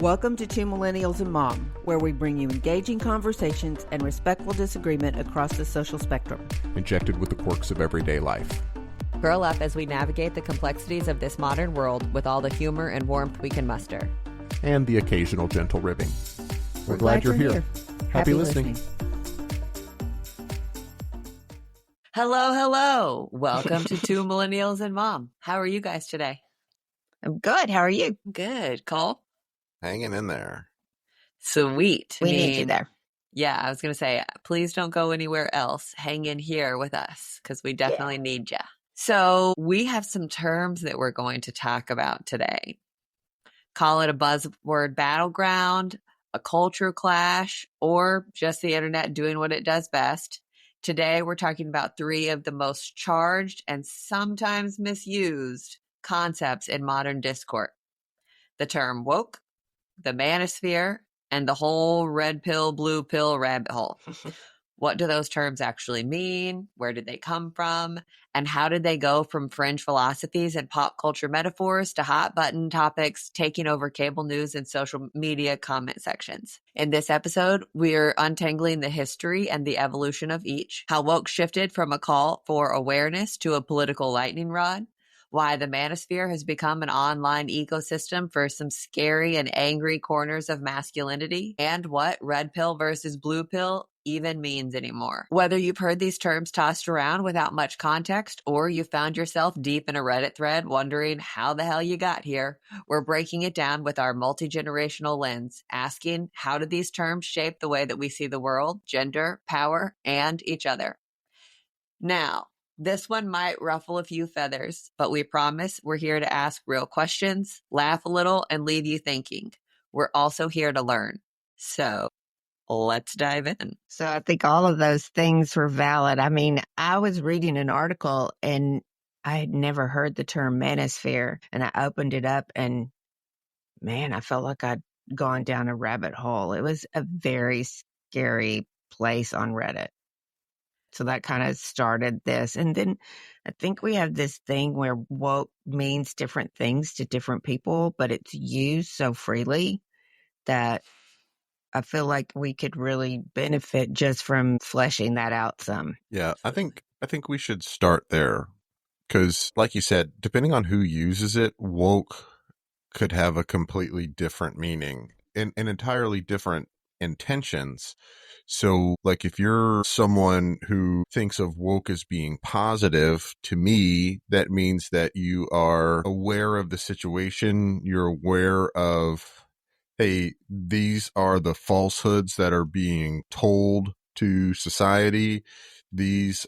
Welcome to Two Millennials and Mom, where we bring you engaging conversations and respectful disagreement across the social spectrum. Injected with the quirks of everyday life. Curl up as we navigate the complexities of this modern world with all the humor and warmth we can muster. And the occasional gentle ribbing. We're glad you're here. Happy listening. Hello. Welcome to Two Millennials and Mom. How are you guys today? I'm good. How are you? Good. Cole? Hanging in there. Sweet. We need you there. Yeah, I was going to say, please don't go anywhere else. Hang in here with us because we definitely need you. So we have some terms that we're going to talk about today. Call it a buzzword battleground, a culture clash, or just the internet doing what it does best. Today, we're talking about three of the most charged and sometimes misused concepts in modern discourse. The term woke, the manosphere, and the whole red pill, blue pill rabbit hole. What do those terms actually mean? Where did they come from? And how did they go from fringe philosophies and pop culture metaphors to hot button topics taking over cable news and social media comment sections? In this episode, we're untangling the history and the evolution of each, how woke shifted from a call for awareness to a political lightning rod, why the manosphere has become an online ecosystem for some scary and angry corners of masculinity, and what red pill versus blue pill even means anymore. Whether you've heard these terms tossed around without much context, or you found yourself deep in a Reddit thread wondering how the hell you got here, we're breaking it down with our multi-generational lens, asking how do these terms shape the way that we see the world, gender, power, and each other. Now, this one might ruffle a few feathers, but we promise we're here to ask real questions, laugh a little, and leave you thinking. We're also here to learn. So let's dive in. So I think all of those things were valid. I mean, I was reading an article and I had never heard the term manosphere, and I opened it up and man, I felt like I'd gone down a rabbit hole. It was a very scary place on Reddit. So that kind of started this. And then I think we have this thing where woke means different things to different people, but it's used so freely that I feel like we could really benefit just from fleshing that out some. Yeah, I think we should start there because, like you said, depending on who uses it, woke could have a completely different meaning and entirely different intentions. So, like, if you're someone who thinks of woke as being positive, to me, that means that you are aware of the situation. You're aware of, hey, these are the falsehoods that are being told to society. This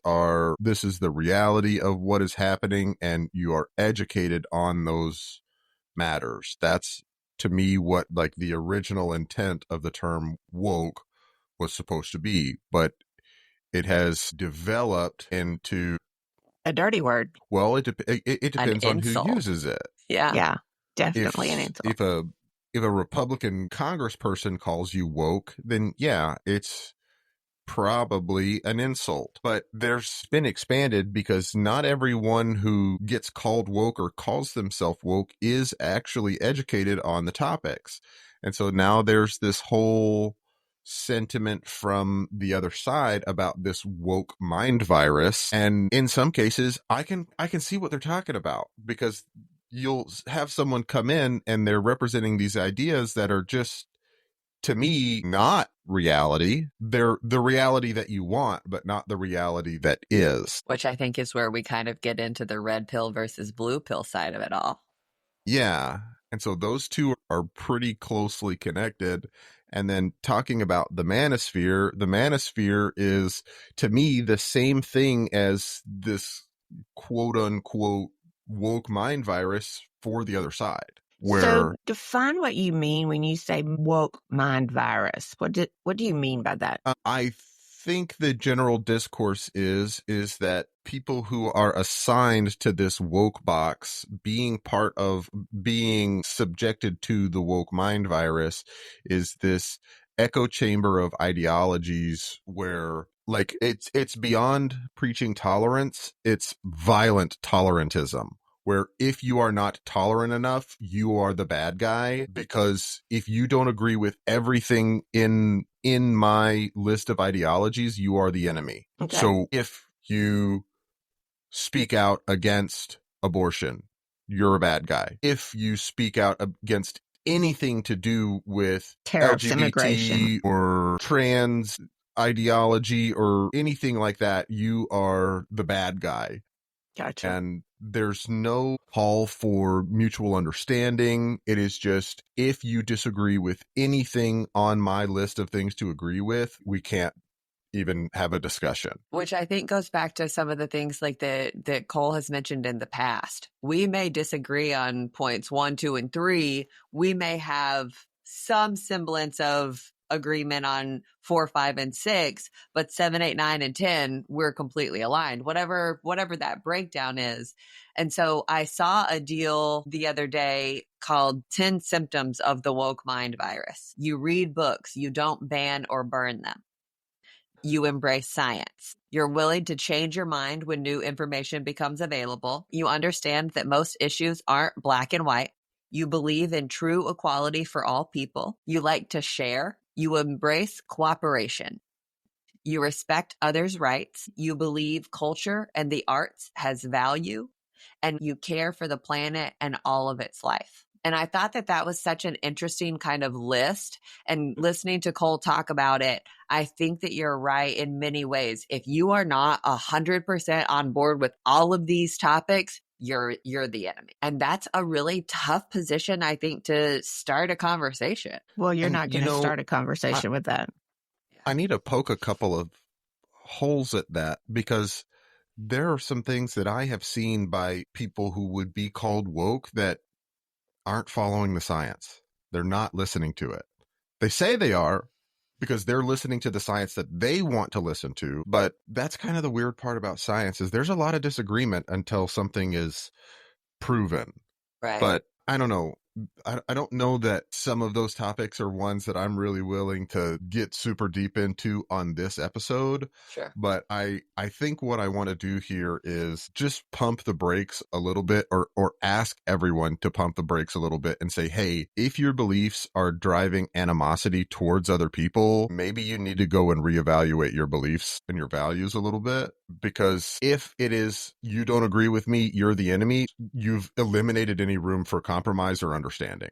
is the reality of what is happening, and you are educated on those matters. That's, to me, what, like, the original intent of the term woke was supposed to be, but it has developed into a dirty word. Well, it depends on who uses it. Yeah, definitely an insult. If a Republican congressperson calls you woke, then yeah, it's probably an insult. But there's been expanded because not everyone who gets called woke or calls themselves woke is actually educated on the topics. And so now there's this whole sentiment from the other side about this woke mind virus. And in some cases, I can see what they're talking about, because you'll have someone come in and they're representing these ideas that are just, to me, not reality. They're the reality that you want, but not the reality that is. Which I think is where we kind of get into the red pill versus blue pill side of it all. Yeah. And so those two are pretty closely connected. And then talking about the manosphere is, to me, the same thing as this quote unquote woke mind virus for the other side. So define what you mean when you say woke mind virus. What do you mean by that? I think the general discourse is that people who are assigned to this woke box, being subjected to the woke mind virus, is this echo chamber of ideologies where, like, it's beyond preaching tolerance. It's violent tolerantism, where if you are not tolerant enough, you are the bad guy, because if you don't agree with everything in my list of ideologies, you are the enemy. Okay. So if you speak out against abortion, you're a bad guy. If you speak out against anything to do with Tariffs, LGBT immigration, or trans ideology or anything like that, you are the bad guy. Gotcha. And there's no call for mutual understanding. It is just, if you disagree with anything on my list of things to agree with, we can't even have a discussion. Which I think goes back to some of the things like that Cole has mentioned in the past. We may disagree on points 1, 2, and 3. We may have some semblance of agreement on 4, 5, and 6, but 7, 8, 9, and 10, we're completely aligned, whatever that breakdown is. And so I saw a deal the other day called 10 Symptoms of the Woke Mind Virus. You read books, you don't ban or burn them. You embrace science. You're willing to change your mind when new information becomes available. You understand that most issues aren't black and white. You believe in true equality for all people. You like to share. You embrace cooperation. You respect others' rights. You believe culture and the arts has value. And you care for the planet and all of its life. And I thought that was such an interesting kind of list. And listening to Cole talk about it, I think that you're right in many ways. If you are not 100% on board with all of these topics, you're the enemy. And that's a really tough position, I think, to start a conversation. Well, you're And, not going to start a conversation with that. I need to poke a couple of holes at that, because there are some things that I have seen by people who would be called woke that aren't following the science. They're not listening to it. They say they are because they're listening to the science that they want to listen to. But that's kind of the weird part about science, is there's a lot of disagreement until something is proven. Right. But I don't know. I don't know that some of those topics are ones that I'm really willing to get super deep into on this episode. Sure. But I think what I want to do here is just pump the brakes a little bit, or ask everyone to pump the brakes a little bit and say, hey, if your beliefs are driving animosity towards other people, maybe you need to go and reevaluate your beliefs and your values a little bit. Because if it is, you don't agree with me, you're the enemy, you've eliminated any room for compromise or understanding.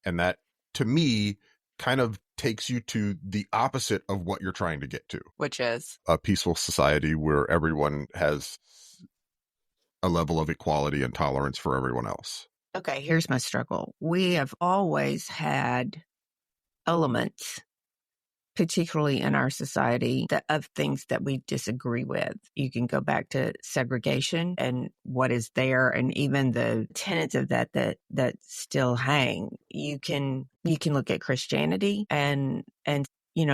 And that, to me, kind of takes you to the opposite of what you're trying to get to, which is a peaceful society where everyone has a level of equality and tolerance for everyone else. Okay, here's my struggle. We have always had elements, particularly in our society, of things that we disagree with. You can go back to segregation and what is there, and even the tenets of that still hang. You can look at Christianity and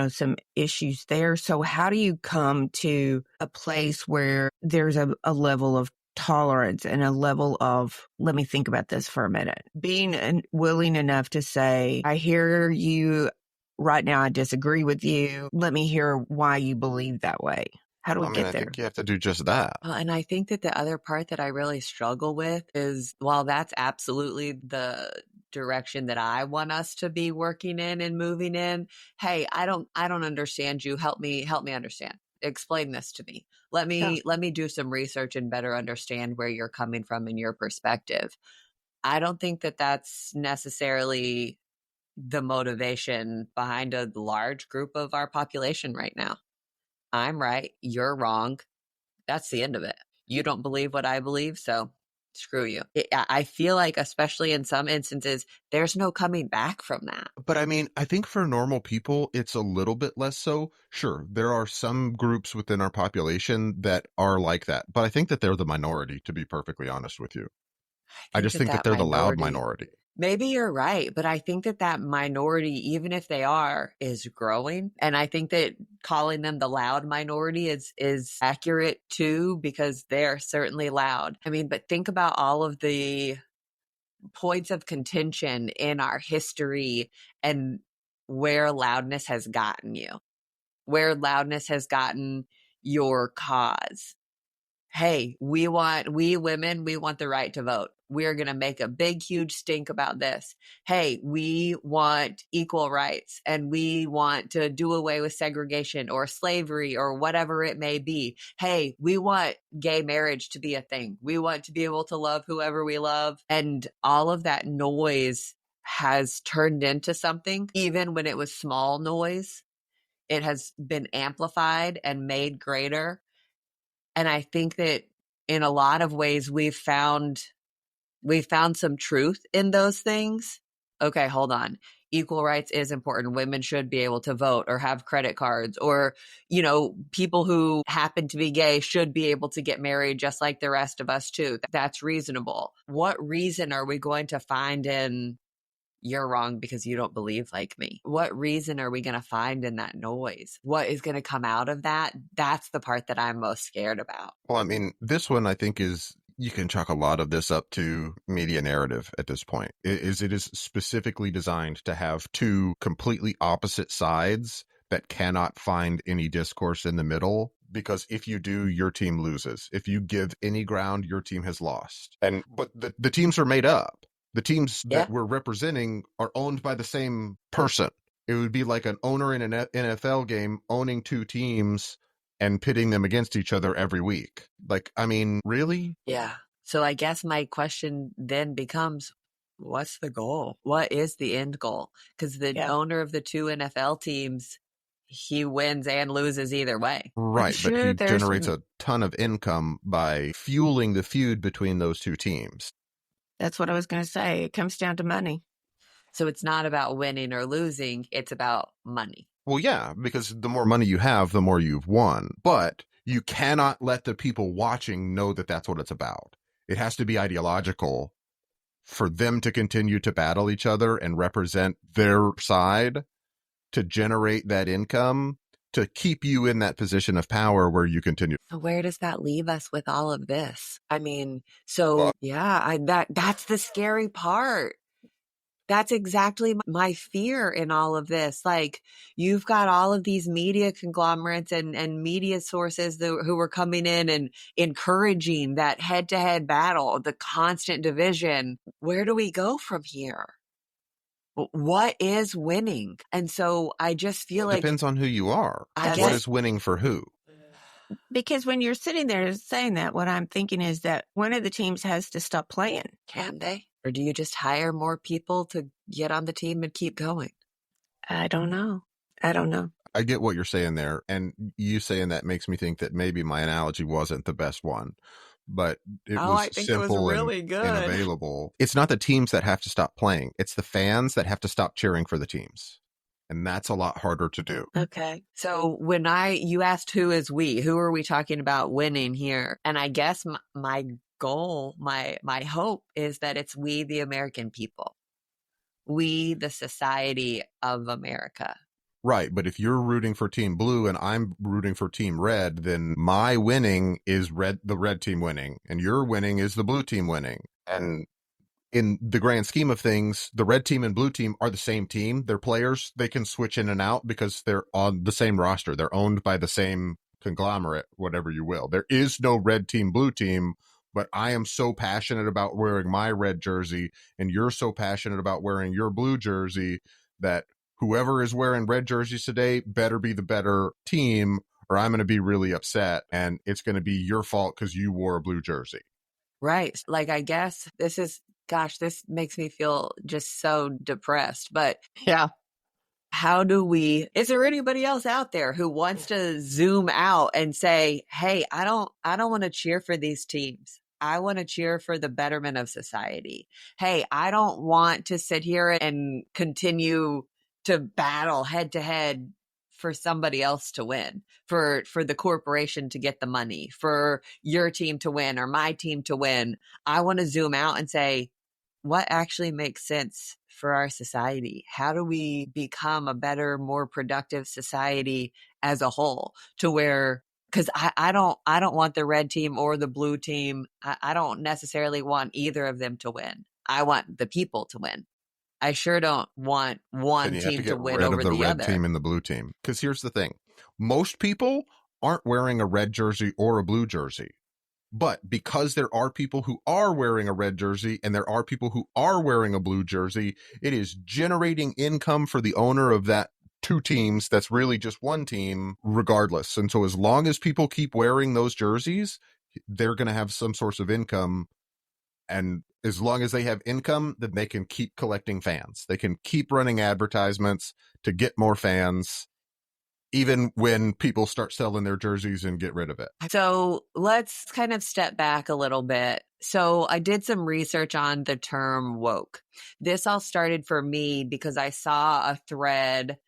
some issues there. So how do you come to a place where there's a level of tolerance and a level of, let me think about this for a minute, being willing enough to say, I hear you right now, I disagree with you. Let me hear why you believe that way. How do we get there? I think you have to do just that. Well, and I think that the other part that I really struggle with is, while that's absolutely the direction that I want us to be working in and moving in, hey, I don't understand you. Help me understand. Explain this to me. Let me do some research and better understand where you're coming from and your perspective. I don't think that that's necessarily the motivation behind a large group of our population right now. I'm right, you're wrong. That's the end of it. You don't believe what I believe, so screw you. I feel like, especially in some instances, there's no coming back from that. But I mean, I think for normal people, it's a little bit less so. Sure, there are some groups within our population that are like that, but I think that they're the minority, to be perfectly honest with you. I just think that they're the loud minority. Maybe you're right, but I think that minority, even if they are, is growing. And I think that calling them the loud minority is accurate too, because they're certainly loud. I mean, but think about all of the points of contention in our history and where loudness has gotten you, where loudness has gotten your cause. hey, we women, we want the right to vote. We're going to make a big, huge stink about this. Hey, we want equal rights and we want to do away with segregation or slavery or whatever it may be. Hey, we want gay marriage to be a thing. We want to be able to love whoever we love. And all of that noise has turned into something, even when it was small noise. It has been amplified and made greater. And I think that in a lot of ways, we've found some truth in those things. Okay, hold on. Equal rights is important. Women should be able to vote or have credit cards, or, you know, people who happen to be gay should be able to get married just like the rest of us too. That's reasonable. What reason are we going to find in you're wrong because you don't believe like me? What reason are we going to find in that noise? What is going to come out of that? That's the part that I'm most scared about. Well, I mean, this one I think is, you can chalk a lot of this up to media narrative at this point. It is specifically designed to have two completely opposite sides that cannot find any discourse in the middle, because if you do, your team loses. If you give any ground, your team has lost. But the teams are made up. The teams that we're representing are owned by the same person. It would be like an owner in an NFL game owning two teams and pitting them against each other every week. Like, I mean, really? Yeah. So I guess my question then becomes, what's the goal? What is the end goal? Because the owner of the two NFL teams, he wins and loses either way. Right, but he generates a ton of income by fueling the feud between those two teams. That's what I was going to say. It comes down to money. So it's not about winning or losing. It's about money. Well, yeah, because the more money you have, the more you've won. But you cannot let the people watching know that that's what it's about. It has to be ideological for them to continue to battle each other and represent their side to generate that income, to keep you in that position of power where you continue. So where does that leave us with all of this? I mean, so that's the scary part. That's exactly my fear in all of this. Like, you've got all of these media conglomerates and media sources who are coming in and encouraging that head-to-head battle, the constant division. Where do we go from here? What is winning? And so I just feel like... Depends on who you are. What is winning for who? Because when you're sitting there saying that, what I'm thinking is that one of the teams has to stop playing. Can they? Or do you just hire more people to get on the team and keep going? I don't know. I get what you're saying there. And you saying that makes me think that maybe my analogy wasn't the best one. But it was simple and available. It's not the teams that have to stop playing. It's the fans that have to stop cheering for the teams. And that's a lot harder to do. Okay. So when you asked who is we, who are we talking about winning here? And I guess my goal, my hope is that it's we, the American people. We, the society of America. Right, but if you're rooting for Team Blue and I'm rooting for Team Red, then my winning is the red team winning, and your winning is the blue team winning. And in the grand scheme of things, the red team and blue team are the same team. They're players. They can switch in and out because they're on the same roster. They're owned by the same conglomerate, whatever you will. There is no red team, blue team, but I am so passionate about wearing my red jersey, and you're so passionate about wearing your blue jersey that whoever is wearing red jerseys today better be the better team, or I'm going to be really upset, and it's going to be your fault because you wore a blue jersey. Right. Like, I guess this makes me feel just so depressed. But yeah, is there anybody else out there who wants to zoom out and say, hey, I don't want to cheer for these teams. I want to cheer for the betterment of society. Hey, I don't want to sit here and continue to battle head to head for somebody else to win, for the corporation to get the money, for your team to win or my team to win. I want to zoom out and say, what actually makes sense for our society? How do we become a better, more productive society as a whole, to where, because I don't want the red team or the blue team. I don't necessarily want either of them to win. I want the people to win. I sure don't want one team to win over the other. The red team and the blue team. Because here's the thing. Most people aren't wearing a red jersey or a blue jersey. But because there are people who are wearing a red jersey and there are people who are wearing a blue jersey, it is generating income for the owner of that two teams that's really just one team regardless. And so as long as people keep wearing those jerseys, they're going to have some source of income. And as long as they have income, then they can keep collecting fans. They can keep running advertisements to get more fans, even when people start selling their jerseys and get rid of it. So let's kind of step back a little bit. So I did some research on the term woke. This all started for me because I saw a thread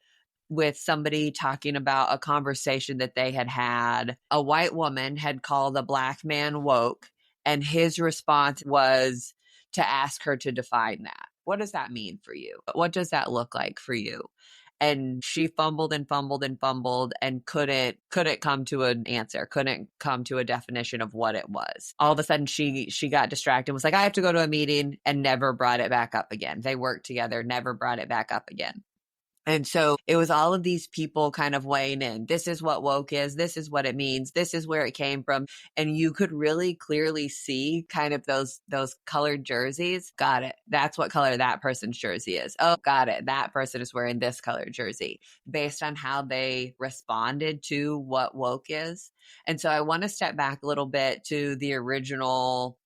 with somebody talking about a conversation that they had had. A white woman had called a black man woke, and his response was to ask her to define that. What does that mean for you? What does that look like for you? And she fumbled and fumbled and fumbled and couldn't come to an answer, couldn't come to a definition of what it was. All of a sudden she got distracted and was like, I have to go to a meeting, and never brought it back up again. They worked together, never brought it back up again. And so it was all of these people kind of weighing in. This is what woke is. This is what it means. This is where it came from. And you could really clearly see kind of those colored jerseys. Got it. That's what color that person's jersey is. Oh, got it. That person is wearing this colored jersey based on how they responded to what woke is. And so I want to step back a little bit to the original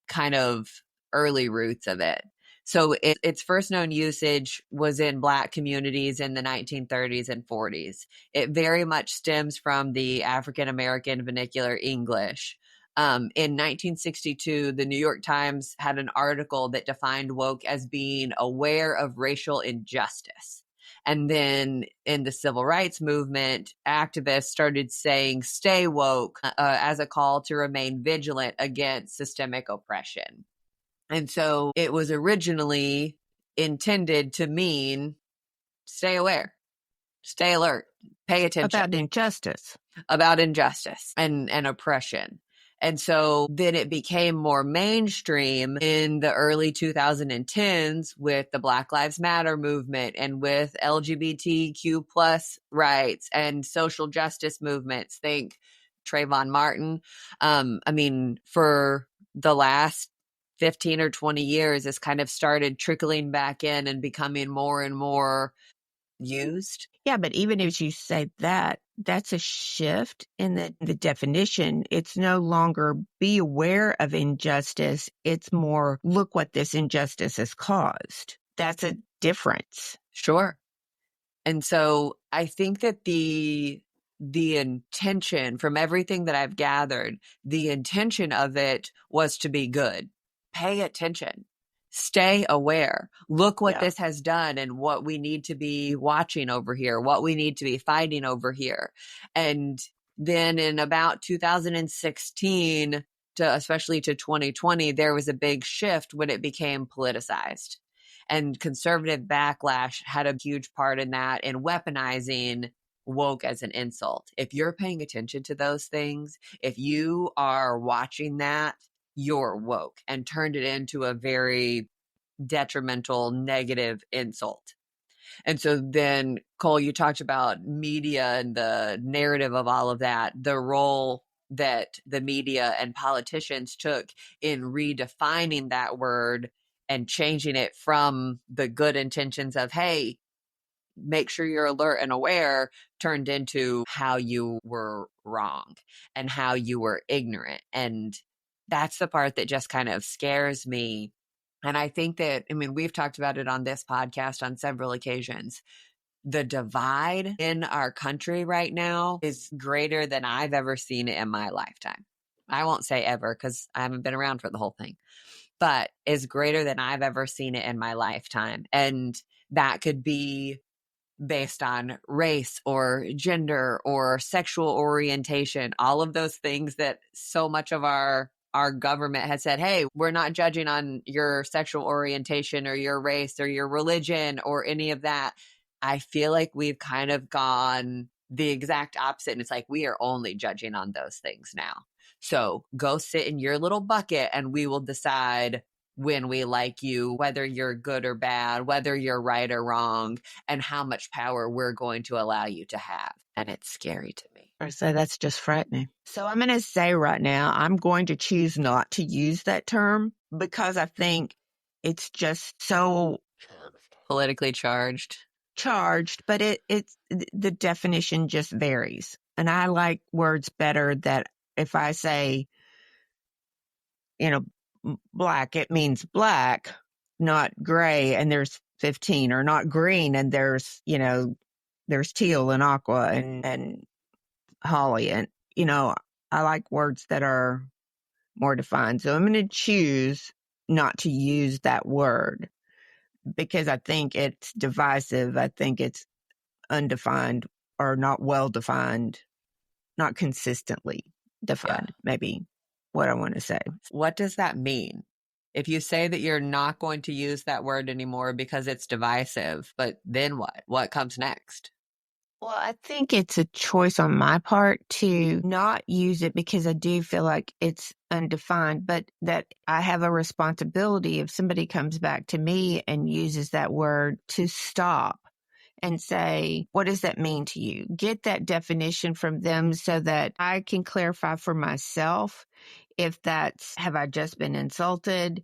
kind of early roots of it. So its first known usage was in Black communities in the 1930s and 40s. It very much stems from the African-American vernacular English. In 1962, the New York Times had an article that defined woke as being aware of racial injustice. And then in the civil rights movement, activists started saying stay woke as a call to remain vigilant against systemic oppression. And so it was originally intended to mean stay aware, stay alert, pay attention. About injustice and oppression. And so then it became more mainstream in the early 2010s with the Black Lives Matter movement and with LGBTQ plus rights and social justice movements. Think Trayvon Martin. For the last 15 or 20 years, it's kind of started trickling back in and becoming more and more used. Yeah, but even if you say that, that's a shift in the definition. It's no longer be aware of injustice. It's more look what this injustice has caused. That's a difference. Sure. And so I think that the intention, from everything that I've gathered, the intention of it was to be good. Pay attention. Stay aware. Look what this has done and what we need to be watching over here, what we need to be fighting over here. And then in about 2016 especially to 2020, there was a big shift when it became politicized. And conservative backlash had a huge part in that, in weaponizing woke as an insult. If you're paying attention to those things, if you are watching that, you're woke, and turned it into a very detrimental, negative insult. And so then, Cole, you talked about media and the narrative of all of that, the role that the media and politicians took in redefining that word and changing it from the good intentions of, hey, make sure you're alert and aware, turned into how you were wrong and how you were ignorant. And that's the part that just kind of scares me. And I think that, we've talked about it on this podcast on several occasions. The divide in our country right now is greater than I've ever seen it in my lifetime. I won't say ever because I haven't been around for the whole thing, but is greater than I've ever seen it in my lifetime. And that could be based on race or gender or sexual orientation, all of those things that so much of our government has said, hey, we're not judging on your sexual orientation or your race or your religion or any of that. I feel like we've kind of gone the exact opposite. And it's like, we are only judging on those things now. So go sit in your little bucket and we will decide when we like you, whether you're good or bad, whether you're right or wrong, and how much power we're going to allow you to have. And it's scary to me. So that's just frightening. So I'm going to say right now, I'm going to choose not to use that term because I think it's just so Politically charged, but it's the definition just varies. And I like words better that if I say, black, it means black, not gray, and there's 15, or not green, and there's teal and aqua and holly. And, I like words that are more defined. So I'm going to choose not to use that word because I think it's divisive. I think it's undefined or not well defined, not consistently defined, maybe what I want to say. What does that mean? If you say that you're not going to use that word anymore because it's divisive, but then what? What comes next? Well, I think it's a choice on my part to not use it because I do feel like it's undefined, but that I have a responsibility if somebody comes back to me and uses that word to stop and say, what does that mean to you? Get that definition from them so that I can clarify for myself if that's, have I just been insulted?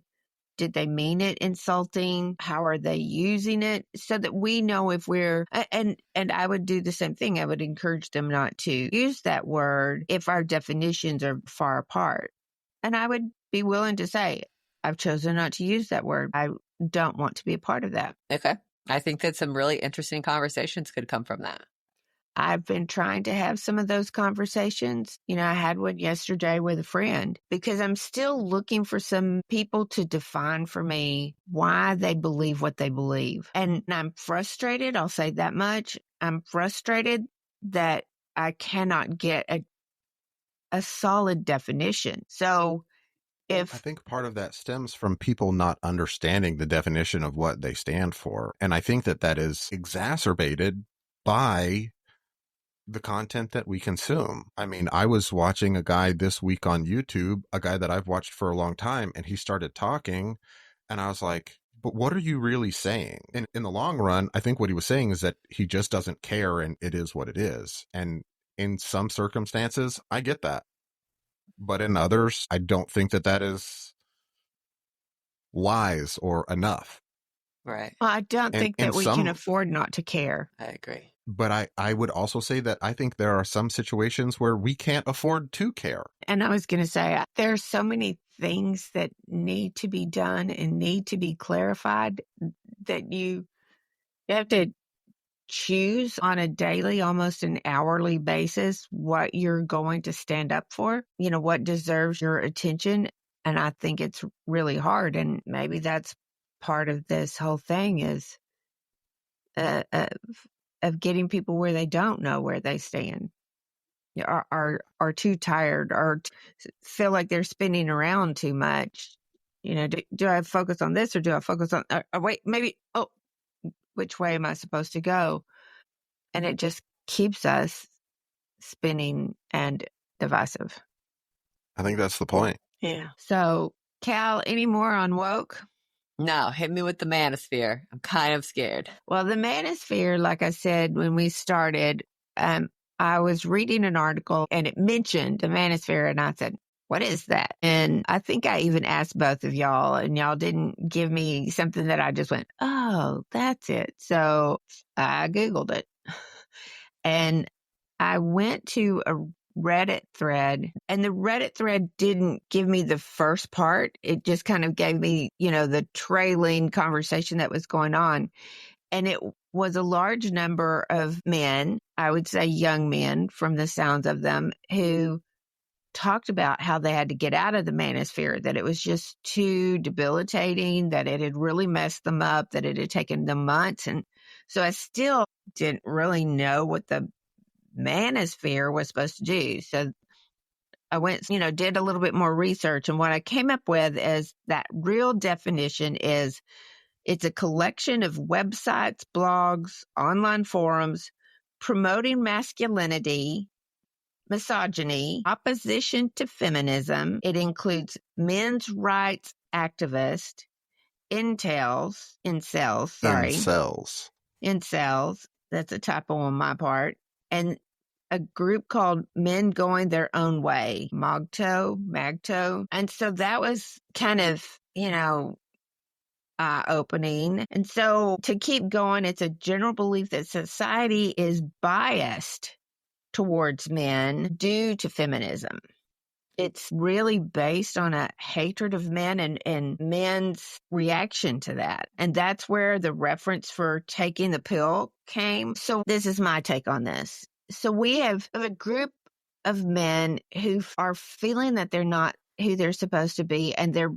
Did they mean it insulting? How are they using it? So that we know if we're, and I would do the same thing. I would encourage them not to use that word if our definitions are far apart. And I would be willing to say, I've chosen not to use that word. I don't want to be a part of that. Okay. I think that some really interesting conversations could come from that. I've been trying to have some of those conversations. I had one yesterday with a friend because I'm still looking for some people to define for me why they believe what they believe. And I'm frustrated. I'll say that much. I'm frustrated that I cannot get a solid definition. So I think part of that stems from people not understanding the definition of what they stand for. And I think that is exacerbated by the content that we consume. I mean, I was watching a guy this week on YouTube, a guy that I've watched for a long time, and he started talking, and I was like, but what are you really saying? And in the long run, I think what he was saying is that he just doesn't care, and it is what it is. And in some circumstances, I get that. But in others, I don't think that is wise or enough. Right. Well, I don't think that we can afford not to care. I agree. But I would also say that I think there are some situations where we can't afford to care. And I was going to say, there's so many things that need to be done and need to be clarified that you have to choose on a daily, almost an hourly basis, what you're going to stand up for, what deserves your attention. And I think it's really hard. And maybe that's part of this whole thing is of getting people where they don't know where they stand, are too tired, or feel like they're spinning around too much. Do I focus on this or do I focus on, wait, maybe, which way am I supposed to go? And it just keeps us spinning and divisive. I think that's the point. Yeah. So, Cal, any more on woke? No, hit me with the manosphere. I'm kind of scared. Well, the manosphere, like I said, when we started, I was reading an article and it mentioned the manosphere, and I said, what is that? And I think I even asked both of y'all, and y'all didn't give me something that I just went, oh, that's it. So I Googled it. And I went to a Reddit thread, and the Reddit thread didn't give me the first part. It just kind of gave me, the trailing conversation that was going on. And it was a large number of men, I would say young men from the sounds of them, who talked about how they had to get out of the manosphere, that it was just too debilitating, that it had really messed them up, that it had taken them months. And so I still didn't really know what the manosphere was supposed to do. So I went, did a little bit more research. And what I came up with is that real definition is it's a collection of websites, blogs, online forums promoting masculinity, misogyny, opposition to feminism. It includes men's rights activists, incels, that's a typo on my part, and a group called Men Going Their Own Way, Magto. And so that was kind of, eye-opening. And so to keep going, it's a general belief that society is biased towards men due to feminism. It's really based on a hatred of men and men's reaction to that. And that's where the reference for taking the pill came. So this is my take on this. So we have a group of men who are feeling that they're not who they're supposed to be, and they're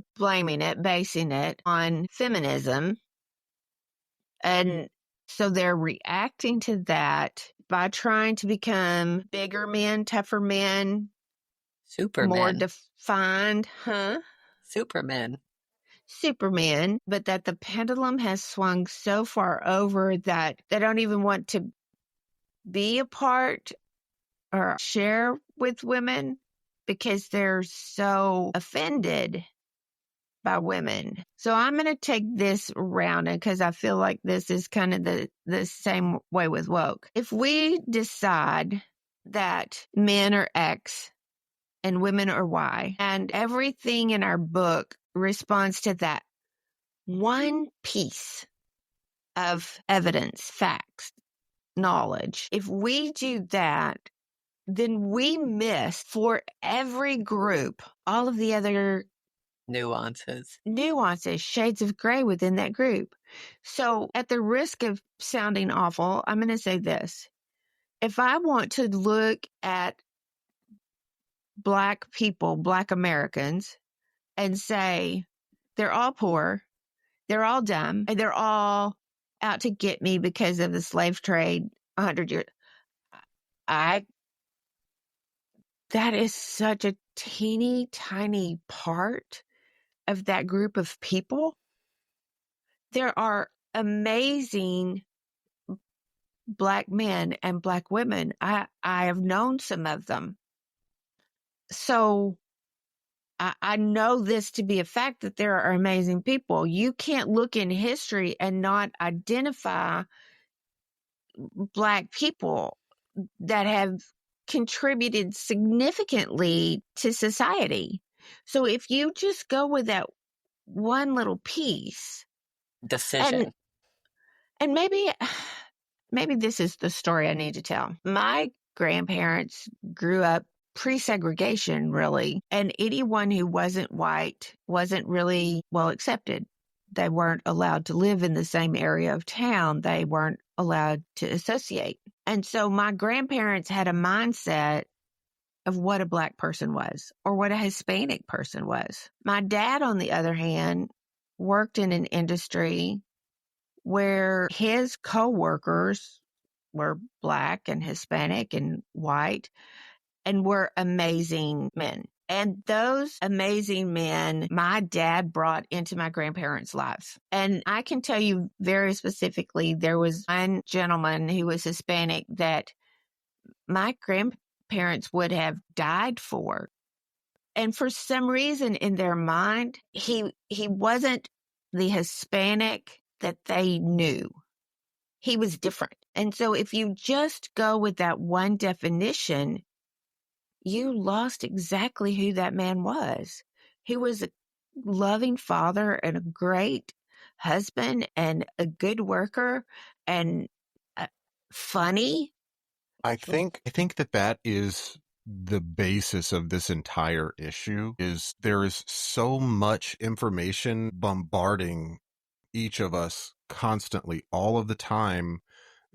basing it on feminism. And so they're reacting to that by trying to become bigger men, tougher men, more defined, Superman, but that the pendulum has swung so far over that they don't even want to be a part or share with women because they're so offended by women. So I'm going to take this round because I feel like this is kind of the same way with woke. If we decide that men are X and women are Y, and everything in our book responds to that one piece of evidence, facts, knowledge, if we do that, then we miss for every group all of the other nuances, shades of gray within that group. So at the risk of sounding awful, I'm going to say this. If I want to look at Black people, Black Americans, and say they're all poor, they're all dumb, and they're all out to get me because of the slave trade 100 years, that is such a teeny tiny part of that group of people. There are amazing Black men and Black women. I have known some of them. So I know this to be a fact that there are amazing people. You can't look in history and not identify Black people that have contributed significantly to society. So if you just go with that one little piece decision, and maybe this is the story I need to tell. My grandparents grew up pre-segregation, really, and anyone who wasn't white wasn't really well accepted. They weren't allowed to live in the same area of town. They weren't allowed to associate. And so my grandparents had a mindset of what a Black person was or what a Hispanic person was. My dad, on the other hand, worked in an industry where his co-workers were Black and Hispanic and white and were amazing men. And those amazing men, my dad brought into my grandparents' lives. And I can tell you very specifically, there was one gentleman who was Hispanic that my grandparents would have died for. And for some reason in their mind, he wasn't the Hispanic that they knew. He was different. And so if you just go with that one definition, you lost exactly who that man was. He was a loving father and a great husband and a good worker and funny. I think that is the basis of this entire issue. Is there is so much information bombarding each of us constantly all of the time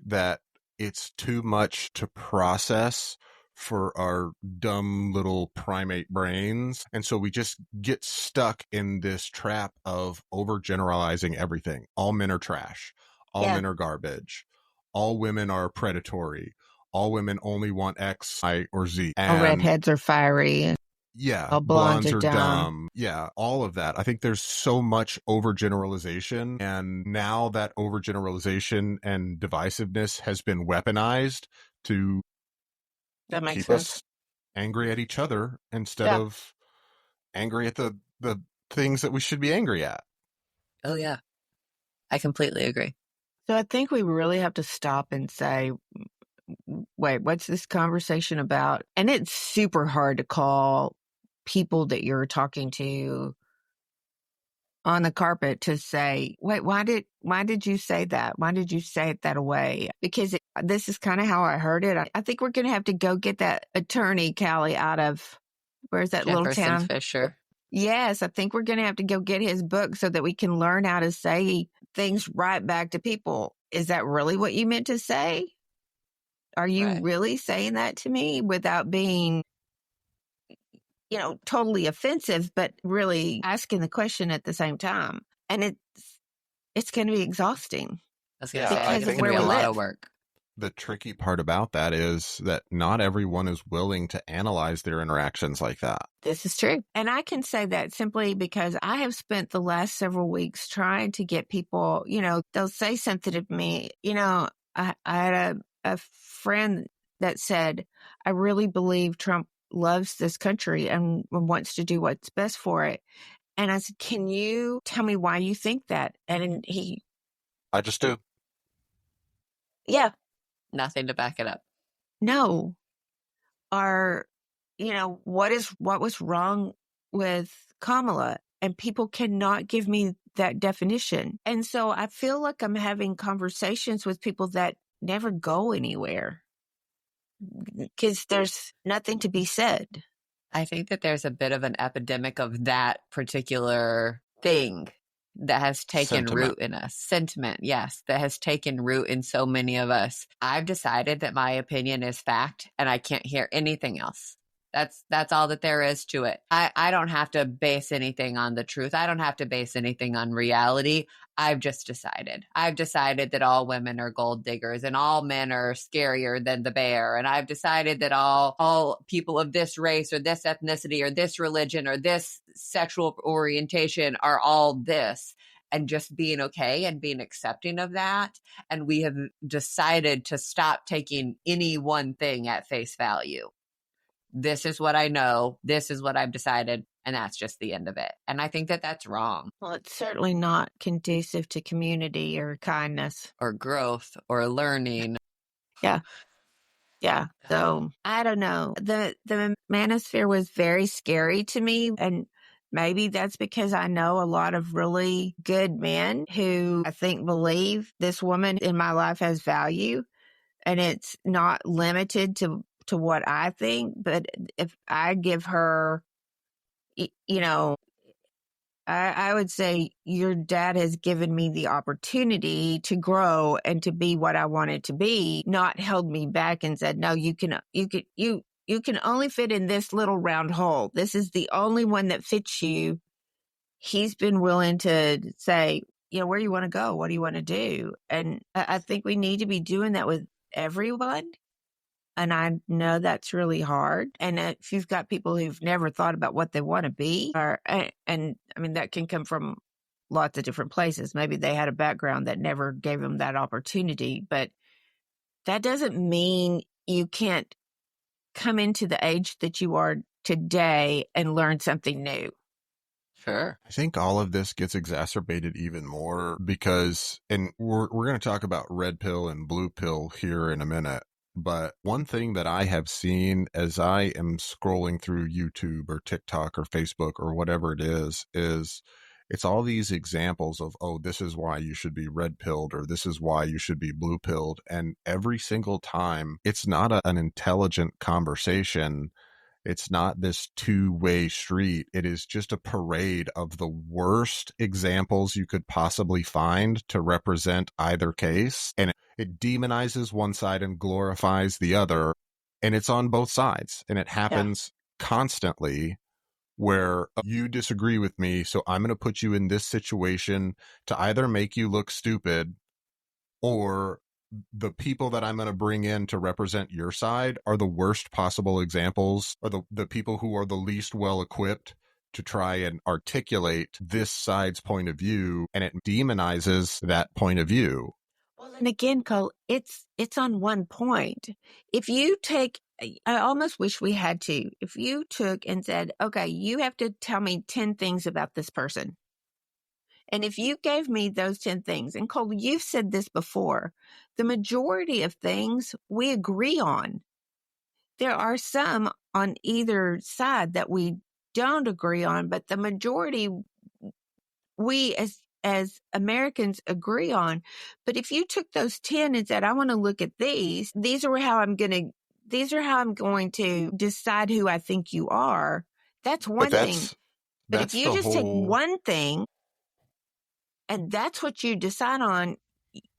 that it's too much to process for our dumb little primate brains. And so we just get stuck in this trap of overgeneralizing everything. All men are trash. All men are garbage. All women are predatory. All women only want X, Y, or Z. And all redheads are fiery. Yeah. All blondes are dumb. Yeah. All of that. I think there's so much overgeneralization. And now that overgeneralization and divisiveness has been weaponized to keep us angry at each other instead of angry at the things that we should be angry at. Oh, yeah. I completely agree. So I think we really have to stop and say, wait, what's this conversation about? And it's super hard to call people that you're talking to on the carpet to say, wait, why did you say that? Why did you say it that way? Because this is kind of how I heard it. I think we're going to have to go get that attorney, Callie, out of, where's that little Jefferson town? Fisher. Yes, I think we're going to have to go get his book so that we can learn how to say things right back to people. Is that really what you meant to say? Are you Right. really saying that to me without being, totally offensive, but really asking the question at the same time? And it's going to be exhausting. I was going to Yeah, say, I I think think it's going to be a lot live. of work. The tricky part about that is that not everyone is willing to analyze their interactions like that. This is true. And I can say that simply because I have spent the last several weeks trying to get people, they'll say something to me. I had a friend that said, I really believe Trump loves this country and wants to do what's best for it. And I said, can you tell me why you think that? And I just do. Yeah. Nothing to back it up. No. Or, what was wrong with Kamala? And people cannot give me that definition. And so I feel like I'm having conversations with people that never go anywhere because there's nothing to be said. I think that there's a bit of an epidemic of that particular thing that has taken root in us. Sentiment, yes, that has taken root in so many of us. I've decided that my opinion is fact and I can't hear anything else. That's all that there is to it. I don't have to base anything on the truth. I don't have to base anything on reality. I've just decided. I've decided that all women are gold diggers and all men are scarier than the bear. And I've decided that all people of this race or this ethnicity or this religion or this sexual orientation are all this. And just being okay and being accepting of that. And we have decided to stop taking any one thing at face value. This is what I know. This is what I've decided. And that's just the end of it. And I think that that's wrong. Well, it's certainly not conducive to community or kindness. Or growth or learning. Yeah. Yeah. So I don't know. The manosphere was very scary to me. And maybe that's because I know a lot of really good men who I think believe this woman in my life has value. And it's not limited to what I think, but if I give her, I would say your dad has given me the opportunity to grow and to be what I wanted to be, not held me back and said, no, you can only fit in this little round hole. This is the only one that fits you. He's been willing to say, where do you want to go? What do you want to do? And I think we need to be doing that with everyone. And I know that's really hard. And if you've got people who've never thought about what they want to be, and I mean, that can come from lots of different places. Maybe they had a background that never gave them that opportunity, but that doesn't mean you can't come into the age that you are today and learn something new. Sure. I think all of this gets exacerbated even more because, and we're going to talk about red pill and blue pill here in a minute. But one thing that I have seen as I am scrolling through YouTube or TikTok or Facebook or whatever it is it's all these examples of, oh, this is why you should be red pilled or this is why you should be blue pilled. And every single time, it's not an intelligent conversation. It's not this two-way street. It is just a parade of the worst examples you could possibly find to represent either case. And it demonizes one side and glorifies the other. And it's on both sides. And it happens constantly where you disagree with me. So I'm going to put you in this situation to either make you look stupid or the people that I'm going to bring in to represent your side are the worst possible examples, or the people who are the least well equipped to try and articulate this side's point of view, and it demonizes that point of view. Well, and again, Cole, it's on one point. If you take I almost wish we had to. If you took and said, okay, you have to tell me 10 things about this person. And if you gave me those 10 things, and Cole, you've said this before, the majority of things we agree on. There are some on either side that we don't agree on, but the majority we as Americans agree on. But if you took those 10 and said, I want to look at these are how I'm going to decide who I think you are. That's one thing. But if you just take one thing and that's what you decide on,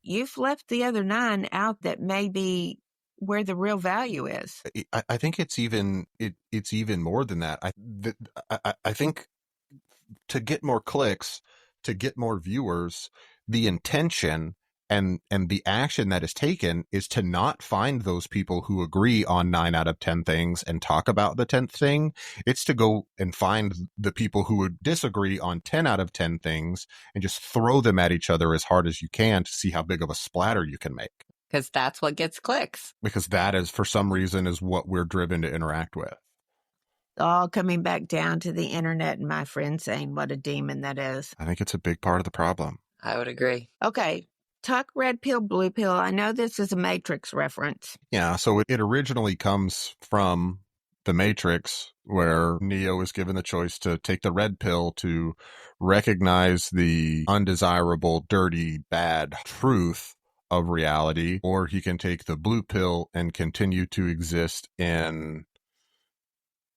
you've left the other 9 out that may be where the real value is. I think it's even more than that. I think to get more clicks, to get more viewers, the intention and the action that is taken is to not find those people who agree on 9 out of 10 things and talk about the 10th thing. It's to go and find the people who would disagree on 10 out of 10 things and just throw them at each other as hard as you can to see how big of a splatter you can make. Because that's what gets clicks. Because that is, for some reason, is what we're driven to interact with. All coming back down to the internet and my friend saying what a demon that is. I think it's a big part of the problem. I would agree. Okay. Talk red pill, blue pill. I know this is a Matrix reference. Yeah, so it originally comes from the Matrix, where Neo is given the choice to take the red pill to recognize the undesirable, dirty, bad truth of reality, or he can take the blue pill and continue to exist in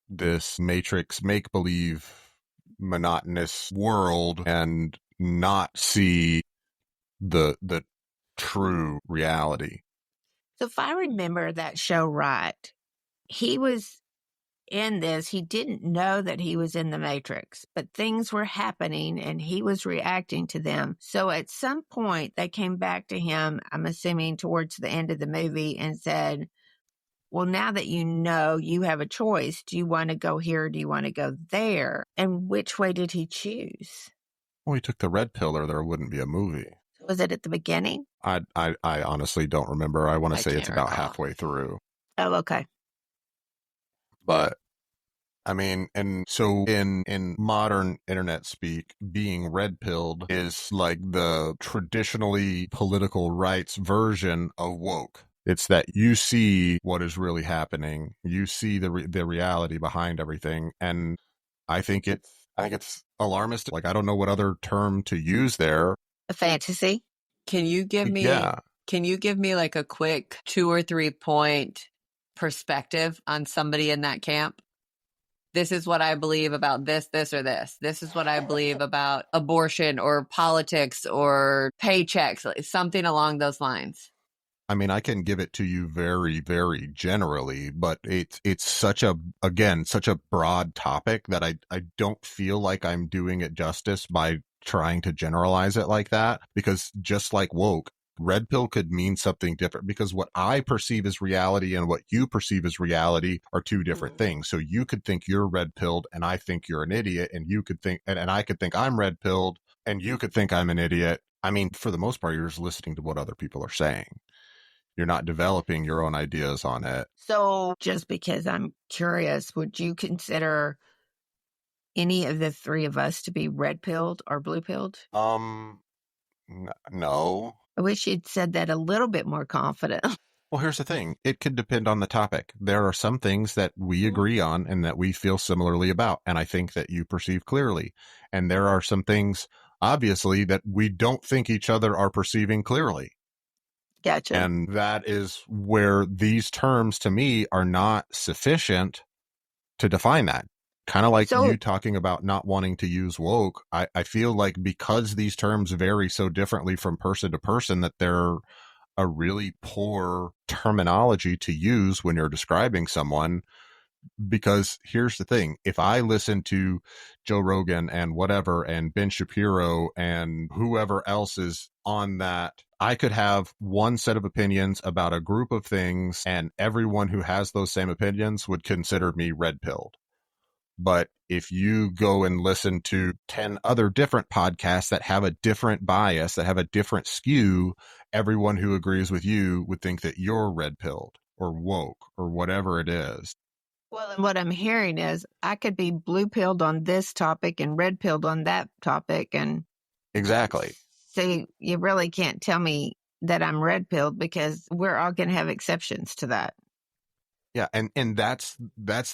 this Matrix make-believe monotonous world and not see the true reality. So if I remember that show right, he was in this. He didn't know that he was in the Matrix, but things were happening and he was reacting to them. So at some point they came back to him, I'm assuming towards the end of the movie, and said, well, now that you know, you have a choice. Do you want to go here or do you want to go there? And which way did he choose? Well, he took the red pill or there wouldn't be a movie. Was it at the beginning? I honestly don't remember. I want to say it's about halfway through. Oh, okay. But I mean, and so in modern internet speak, being red pilled is like the traditionally political rights version of woke. It's that you see what is really happening. You see the reality behind everything. And I think it's alarmist. Like, I don't know what other term to use there. A fantasy. Can you give me like a quick 2 or 3 point perspective on somebody in that camp? This is what I believe about this, or this. This is what I believe about abortion or politics or paychecks, something along those lines. I mean, I can give it to you very, very generally, but it's such a broad topic that I don't feel like I'm doing it justice by trying to generalize it like that, because just like woke, red pill could mean something different, because what I perceive as reality and what you perceive as reality are two different things. So you could think you're red pilled and I think you're an idiot, and you could think, and I could think I'm red pilled and you could think I'm an idiot. I mean, for the most part, you're just listening to what other people are saying. You're not developing your own ideas on it. So just because I'm curious, would you consider any of the 3 of us to be red pilled or blue pilled? No. I wish you'd said that a little bit more confident. Well, here's the thing. It could depend on the topic. There are some things that we agree on and that we feel similarly about, and I think that you perceive clearly. And there are some things, obviously, that we don't think each other are perceiving clearly. Gotcha. And that is where these terms, to me, are not sufficient to define that. Kind of like you talking about not wanting to use woke. I feel like because these terms vary so differently from person to person, that they're a really poor terminology to use when you're describing someone. Because here's the thing. If I listen to Joe Rogan and whatever, and Ben Shapiro and whoever else is on that, I could have one set of opinions about a group of things, and everyone who has those same opinions would consider me red-pilled. But if you go and listen to 10 other different podcasts that have a different bias, that have a different skew, everyone who agrees with you would think that you're red-pilled. or woke or whatever it is. Well, and what I'm hearing is I could be blue-pilled on this topic and red-pilled on that topic. And Exactly. so you really can't tell me that I'm red-pilled because we're all going to have exceptions to that. Yeah, and that's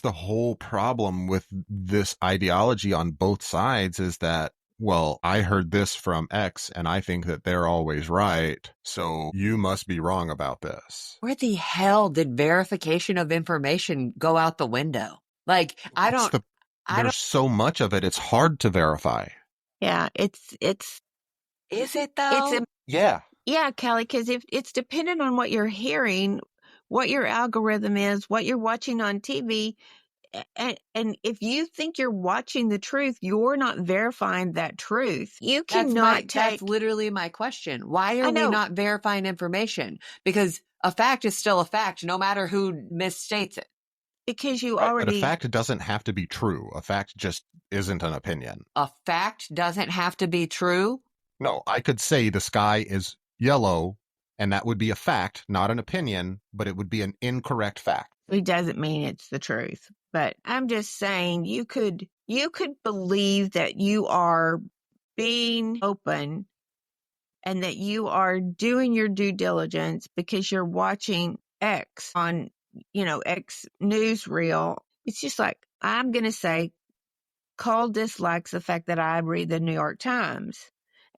the whole problem with this ideology on both sides is that, well, I heard this from X and I think that they're always right, so you must be wrong about this. Where the hell did verification of information go out the window? Like, There's so much of it, it's hard to verify. Yeah, it's Is it though? Yeah. Yeah, Callie, because if it's dependent on what you're hearing, what your algorithm is, what you're watching on TV, and if you think you're watching the truth, you're not verifying that truth. You cannot That's literally my question. Why are we not verifying information? Because a fact is still a fact, no matter who misstates it. Because you Right, already... But a fact doesn't have to be true. A fact just isn't an opinion. A fact doesn't have to be true? No, I could say the sky is yellow, and that would be a fact, not an opinion, but it would be an incorrect fact. It doesn't mean it's the truth. But I'm just saying you could believe that you are being open and that you are doing your due diligence because you're watching X on, X newsreel. It's just like, I'm going to say, Cole dislikes the fact that I read the New York Times.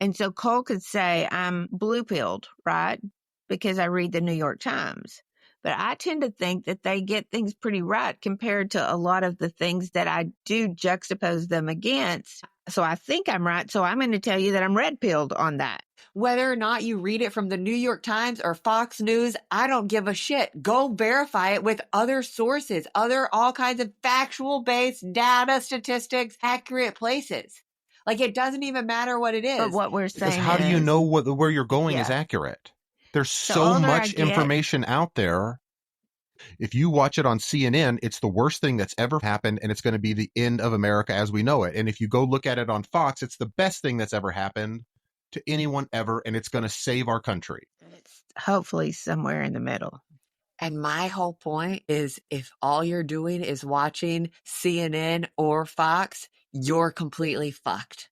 And so Cole could say I'm blue-pilled, right? Because I read the New York Times. But I tend to think that they get things pretty right compared to a lot of the things that I do juxtapose them against. So I think I'm right. So I'm going to tell you that I'm red-pilled on that. Whether or not you read it from the New York Times or Fox News, I don't give a shit. Go verify it with other sources, all kinds of factual-based data, statistics, accurate places. Like, it doesn't even matter what it is. But what we're saying is... How do you know where you're going is accurate? There's so much information out there. If you watch it on CNN, it's the worst thing that's ever happened, and it's going to be the end of America as we know it. And if you go look at it on Fox, it's the best thing that's ever happened to anyone ever, and it's going to save our country. It's hopefully somewhere in the middle. And my whole point is if all you're doing is watching CNN or Fox, you're completely fucked.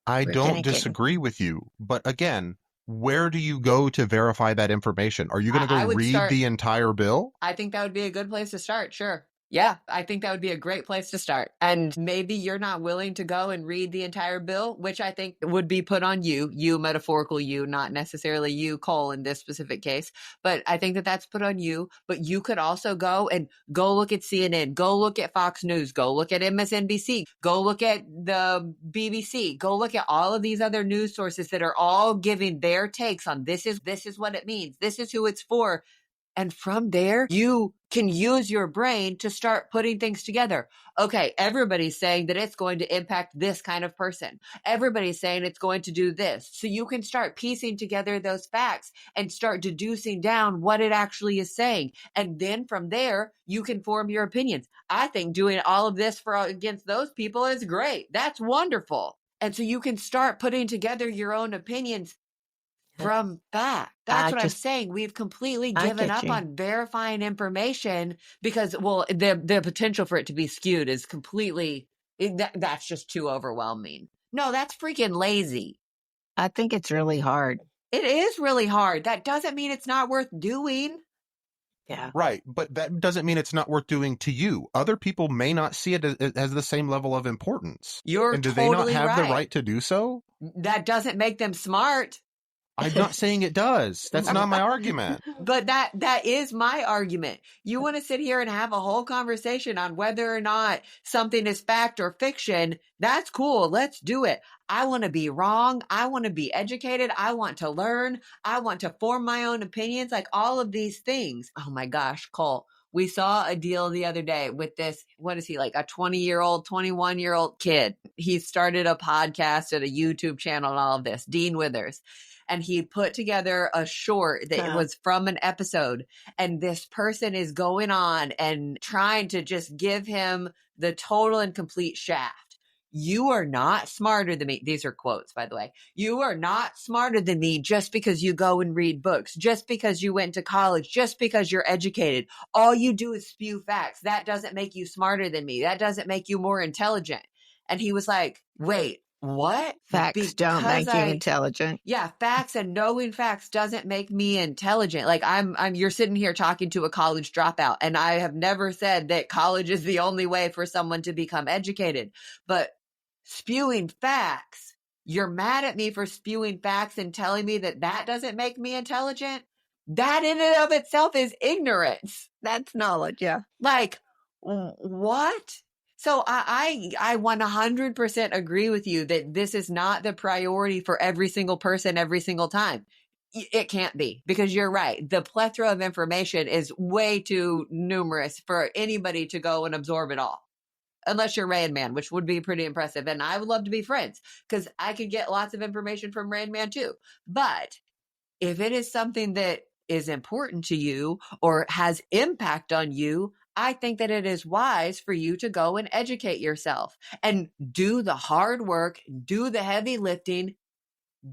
I don't disagree with you, but again, where do you go to verify that information? Are you going to go read the entire bill? I think that would be a good place to start. Sure. Yeah, I think that would be a great place to start. And maybe you're not willing to go and read the entire bill, which I think would be put on you, metaphorical you, not necessarily you, Cole, in this specific case. But I think that that's put on you. But you could also go look at CNN, go look at Fox News, go look at MSNBC, go look at the BBC, go look at all of these other news sources that are all giving their takes on this is what it means. This is who it's for. And from there, you can use your brain to start putting things together. Okay, everybody's saying that it's going to impact this kind of person. Everybody's saying it's going to do this. So you can start piecing together those facts and start deducing down what it actually is saying. And then from there, you can form your opinions. I think doing all of this against those people is great. That's wonderful. And so you can start putting together your own opinions from that. That's what I'm saying. We've completely given up on verifying information because, well, the potential for it to be skewed is completely, that's just too overwhelming. No, that's freaking lazy. I think it's really hard. It is really hard. That doesn't mean it's not worth doing. Yeah. Right. But that doesn't mean it's not worth doing to you. Other people may not see it as the same level of importance. You're and do totally they not have right. the right to do so? That doesn't make them smart. I'm not saying it does. That's not my argument. But that is my argument. You want to sit here and have a whole conversation on whether or not something is fact or fiction. That's cool. Let's do it. I want to be wrong. I want to be educated. I want to learn. I want to form my own opinions, like all of these things. Oh my gosh, Cole. We saw a deal the other day with this, what is he, like a 20-year-old, 21-year-old kid. He started a podcast and a YouTube channel and all of this, Dean Withers. And he put together a short that was from an episode. And this person is going on and trying to just give him the total and complete shaft. You are not smarter than me. These are quotes, by the way. You are not smarter than me just because you go and read books, just because you went to college, just because you're educated. All you do is spew facts. That doesn't make you smarter than me. That doesn't make you more intelligent. And he was like, wait, what? Facts don't make you intelligent. Yeah, facts and knowing facts doesn't make me intelligent. Like you're sitting here talking to a college dropout, and I have never said that college is the only way for someone to become educated. But spewing facts, you're mad at me for spewing facts and telling me that doesn't make me intelligent? That in and of itself is ignorance. That's knowledge, yeah. Like, what? So I 100% agree with you that this is not the priority for every single person every single time. It can't be, because you're right. The plethora of information is way too numerous for anybody to go and absorb it all. Unless you're Rain Man, which would be pretty impressive. And I would love to be friends because I could get lots of information from Rain Man too. But if it is something that is important to you or has impact on you, I think that it is wise for you to go and educate yourself and do the hard work, do the heavy lifting,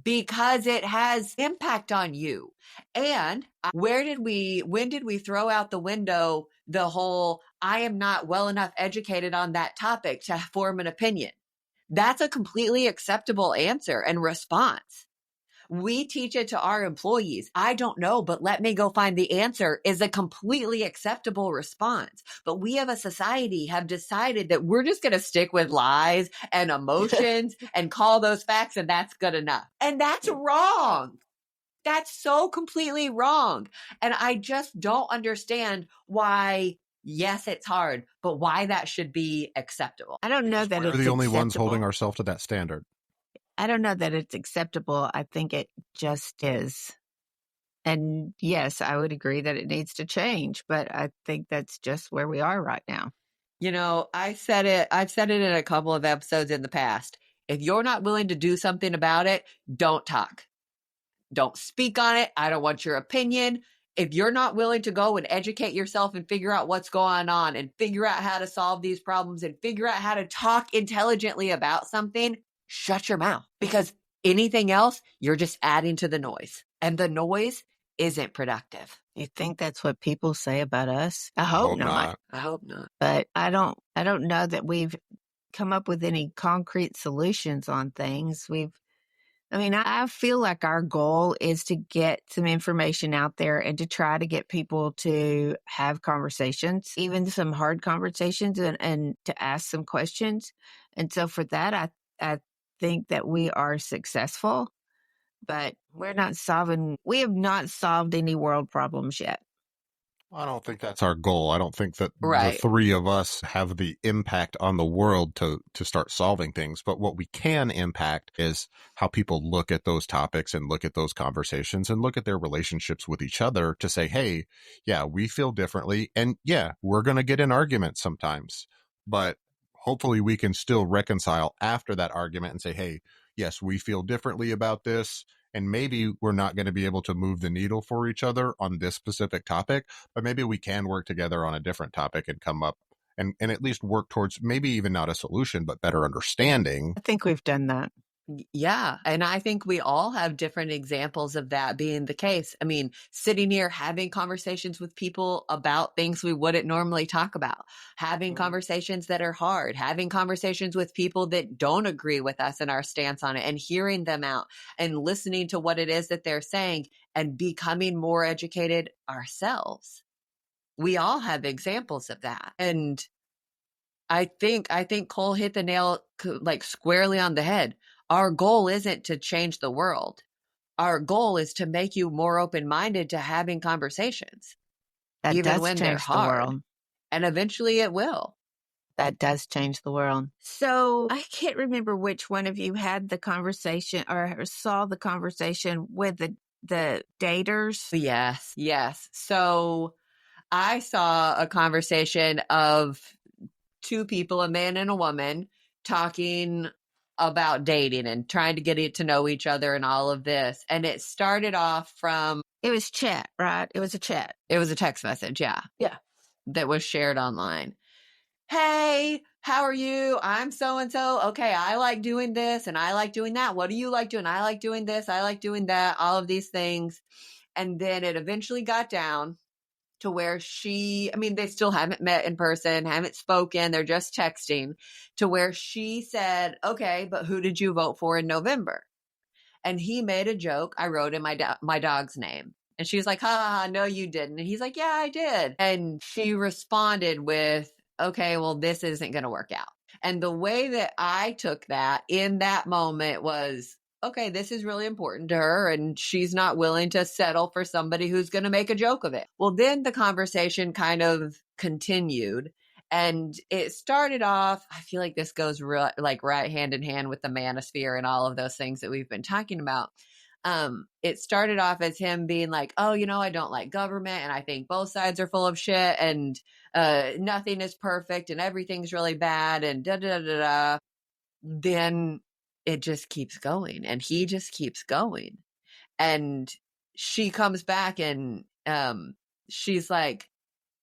because it has impact on you. And when did we throw out the window the whole, I am not well enough educated on that topic to form an opinion? That's a completely acceptable answer and response. We teach it to our employees. I don't know, but let me go find the answer is a completely acceptable response. But we as a society have decided that we're just going to stick with lies and emotions and call those facts, and that's good enough. And that's wrong. That's so completely wrong. And I just don't understand why, yes, it's hard, but why that should be acceptable. I don't know that we're the only ones holding ourselves to that standard. I don't know that it's acceptable. I think it just is. And yes, I would agree that it needs to change, but I think that's just where we are right now. You know, I've said it in a couple of episodes in the past. If you're not willing to do something about it, don't talk. Don't speak on it. I don't want your opinion. If you're not willing to go and educate yourself and figure out what's going on and figure out how to solve these problems and figure out how to talk intelligently about something, shut your mouth, because anything else, you're just adding to the noise, and the noise isn't productive. You think that's what people say about us? I hope not. I hope not. But I don't know that we've come up with any concrete solutions on things. I feel like our goal is to get some information out there and to try to get people to have conversations, even some hard conversations, and to ask some questions. And so for that, I think that we are successful, but we have not solved any world problems yet. I don't think that's our goal. I don't think that the three of us have the impact on the world to start solving things. But what we can impact is how people look at those topics and look at those conversations and look at their relationships with each other to say, hey, yeah, we feel differently. And yeah, we're going to get in arguments sometimes, but hopefully we can still reconcile after that argument and say, hey, yes, we feel differently about this. And maybe we're not going to be able to move the needle for each other on this specific topic, but maybe we can work together on a different topic and come up and at least work towards maybe even not a solution, but better understanding. I think we've done that. Yeah. And I think we all have different examples of that being the case. I mean, sitting here having conversations with people about things we wouldn't normally talk about, having conversations that are hard, having conversations with people that don't agree with us and our stance on it, and hearing them out and listening to what it is that they're saying and becoming more educated ourselves. We all have examples of that. And I think Cole hit the nail like squarely on the head. Our goal isn't to change the world. Our goal is to make you more open-minded to having conversations. That even does when change they're the hard. world. And eventually it will. That does change the world. So I can't remember which one of you had the conversation or saw the conversation with the daters. Yes. So I saw a conversation of two people, a man and a woman, talking about dating and trying to get to know each other and all of this. And it started off from... It was chat, right? It was a chat. It was a text message, yeah. Yeah. That was shared online. hey, how are you? I'm so-and-so. Okay, I like doing this and I like doing that. What do you like doing? I like doing this. I like doing that. All of these things. And then it eventually got down to where they still haven't met in person, haven't spoken. They're just texting, to where she said, okay, but who did you vote for in November? And he made a joke. I wrote in my dog's name. And she was like, ha, ha, ha, no, you didn't. And he's like, yeah, I did. And she responded with, okay, well, this isn't going to work out. And the way that I took that in that moment was, okay, this is really important to her, and she's not willing to settle for somebody who's going to make a joke of it. Well, then the conversation kind of continued. And it started off, I feel like this goes right hand in hand with the manosphere and all of those things that we've been talking about. It started off as him being like, oh, I don't like government, and I think both sides are full of shit, and nothing is perfect, and everything's really bad, and da da da da. Then it just keeps going, and he just keeps going. And she comes back and she's like,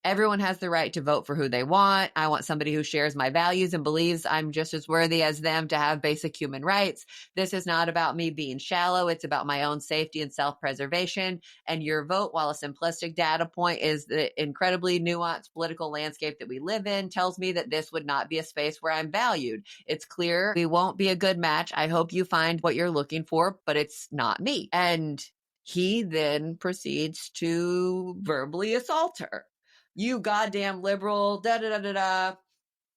everyone has the right to vote for who they want. I want somebody who shares my values and believes I'm just as worthy as them to have basic human rights. This is not about me being shallow. It's about my own safety and self-preservation. And your vote, while a simplistic data point, is the incredibly nuanced political landscape that we live in, tells me that this would not be a space where I'm valued. It's clear we won't be a good match. I hope you find what you're looking for, but it's not me. And he then proceeds to verbally assault her. You goddamn liberal, da da da da da.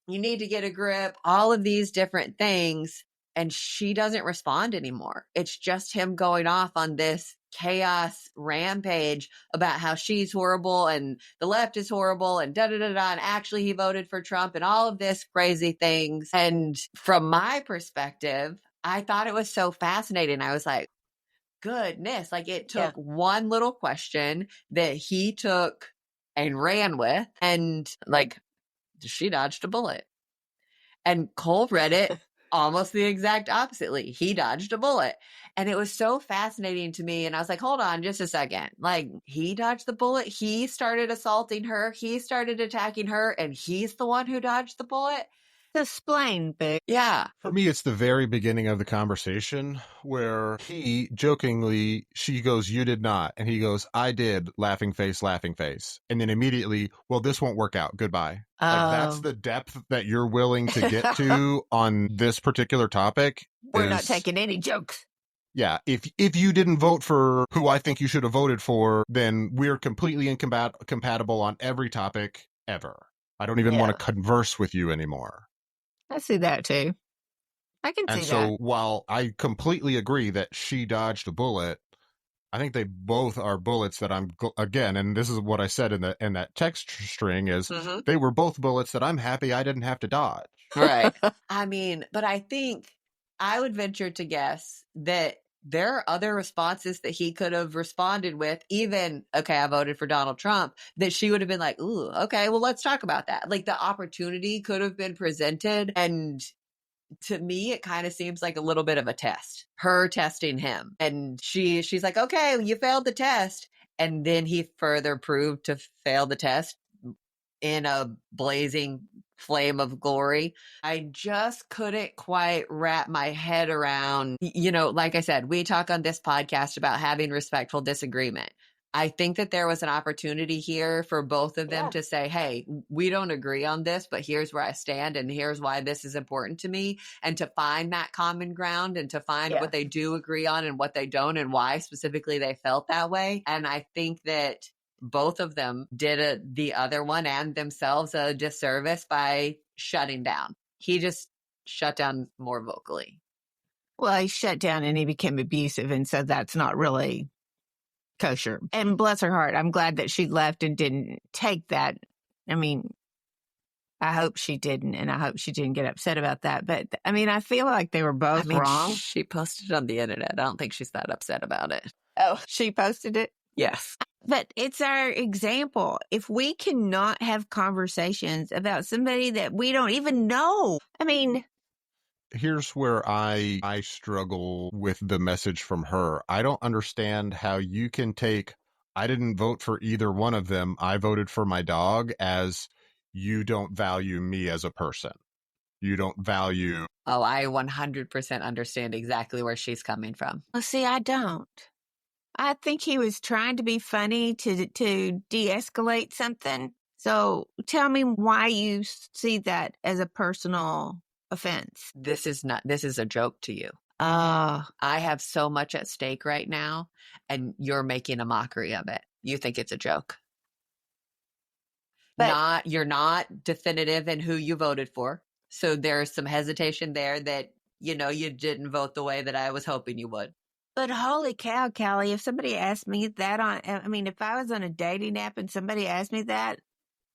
You need to get a grip. All of these different things. And she doesn't respond anymore. It's just him going off on this chaos rampage about how she's horrible and the left is horrible and da da da da. And actually, he voted for Trump and all of this crazy things. And from my perspective, I thought it was so fascinating. I was like, goodness, like it took one little question that he took and ran with, and like she dodged a bullet. And Cole read it almost the exact oppositely. He dodged a bullet. And it was so fascinating to me. And I was like, hold on just a second. Like, he dodged the bullet. He started assaulting her. He started attacking her. And he's the one who dodged the bullet. Explain, Big. Yeah. For me, it's the very beginning of the conversation where he jokingly, she goes, you did not. And he goes, I did, laughing face, laughing face. And then immediately, well, this won't work out. Goodbye. Like, that's the depth that you're willing to get to on this particular topic. We're not taking any jokes. Yeah, if you didn't vote for who I think you should have voted for, then we're completely incompatible on every topic ever. I don't even want to converse with you anymore. I see that too. I can see that. And so while I completely agree that she dodged a bullet, I think they both are bullets that again, and this is what I said in that text string is they were both bullets that I'm happy I didn't have to dodge. Right. I mean, but I think I would venture to guess that there are other responses that he could have responded with, even, okay, I voted for Donald Trump, that she would have been like, ooh, okay, well, let's talk about that. Like, the opportunity could have been presented. And to me, it kind of seems like a little bit of a test, her testing him. And she's like, okay, you failed the test. And then he further proved to fail the test in a blazing flame of glory. I just couldn't quite wrap my head around, like I said, we talk on this podcast about having respectful disagreement. I think that there was an opportunity here for both of them to say, hey, we don't agree on this, but here's where I stand and here's why this is important to me, and to find that common ground and to find what they do agree on and what they don't and why specifically they felt that way. And I think that both of them did the other one and themselves a disservice by shutting down. He just shut down more vocally. Well, he shut down and he became abusive, and so that's not really kosher. And bless her heart, I'm glad that she left and didn't take that. I mean, I hope she didn't, and I hope she didn't get upset about that. But, I mean, I feel like they were both wrong. She posted it on the internet. I don't think she's that upset about it. Oh, she posted it? Yes. But it's our example. If we cannot have conversations about somebody that we don't even know, I mean... Here's where I struggle with the message from her. I don't understand how you can take, I didn't vote for either one of them, I voted for my dog, as you don't value me as a person. You don't value. Oh, I 100% understand exactly where she's coming from. Well, see, I don't. I think he was trying to be funny to de-escalate something. So tell me why you see that as a personal offense. This is a joke to you. I have so much at stake right now, and you're making a mockery of it. You think it's a joke. But You're not definitive in who you voted for. So there's some hesitation there that, you didn't vote the way that I was hoping you would. But holy cow, Callie, if somebody asked me that if I was on a dating app and somebody asked me that,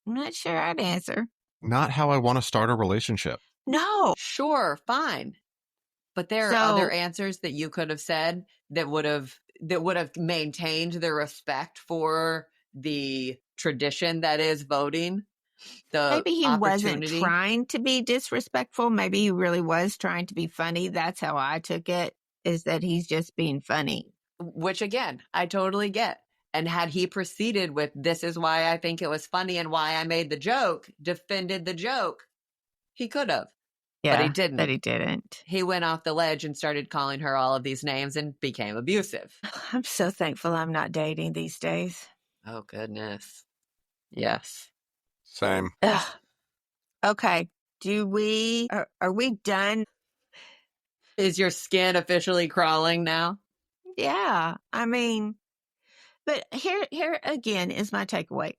I'm not sure I'd answer. Not how I want to start a relationship. No. Sure, fine. But there are other answers that you could have said that would have maintained the respect for the tradition that is voting. Maybe he wasn't trying to be disrespectful. Maybe he really was trying to be funny. That's how I took it, is that he's just being funny. Which, again, I totally get. And had he proceeded with, this is why I think it was funny and why I made the joke, defended the joke, he could have. Yeah, but he didn't. But he didn't. He went off the ledge and started calling her all of these names and became abusive. I'm so thankful I'm not dating these days. Oh, goodness. Yes. Same. Ugh. Okay. Are we done? Is your skin officially crawling now? Yeah. But here again is my takeaway.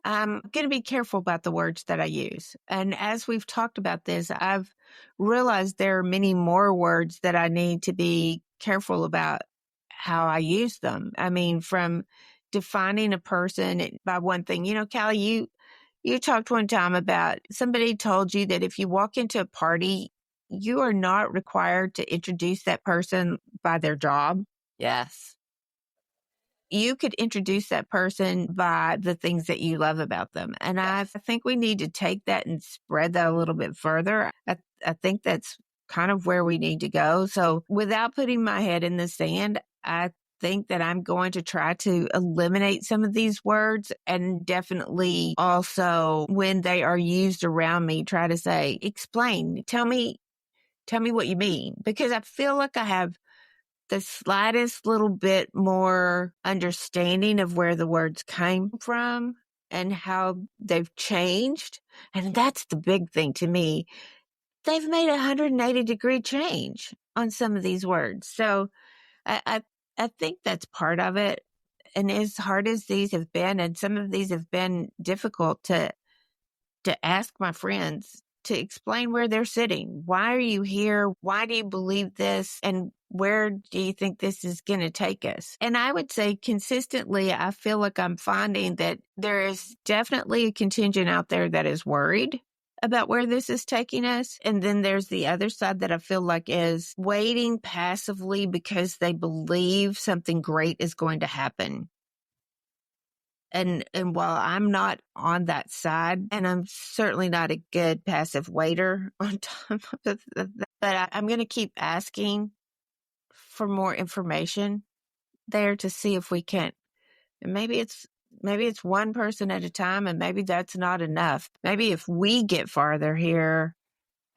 I'm going to be careful about the words that I use. And as we've talked about this, I've realized there are many more words that I need to be careful about how I use them. From defining a person by one thing. Callie, you talked one time about somebody told you that if you walk into a party, you are not required to introduce that person by their job. Yes. You could introduce that person by the things that you love about them. And yes. I think we need to take that and spread that a little bit further. I think that's kind of where we need to go. So without putting my head in the sand, I think that I'm going to try to eliminate some of these words, and definitely also when they are used around me, try to say, explain, tell me what you mean, because I feel like I have the slightest little bit more understanding of where the words came from and how they've changed. And that's the big thing to me. They've made a 180-degree change on some of these words. So I think that's part of it. And as hard as these have been, and some of these have been difficult to ask my friends to explain where they're sitting. Why are you here? Why do you believe this? And where do you think this is going to take us? And I would say consistently, I feel like I'm finding that there is definitely a contingent out there that is worried about where this is taking us. And then there's the other side that I feel like is waiting passively because they believe something great is going to happen. And while I'm not on that side, and I'm certainly not a good passive waiter on top of that, but I'm going to keep asking for more information there to see if we can. And maybe it's one person at a time, and maybe that's not enough. Maybe if we get farther here,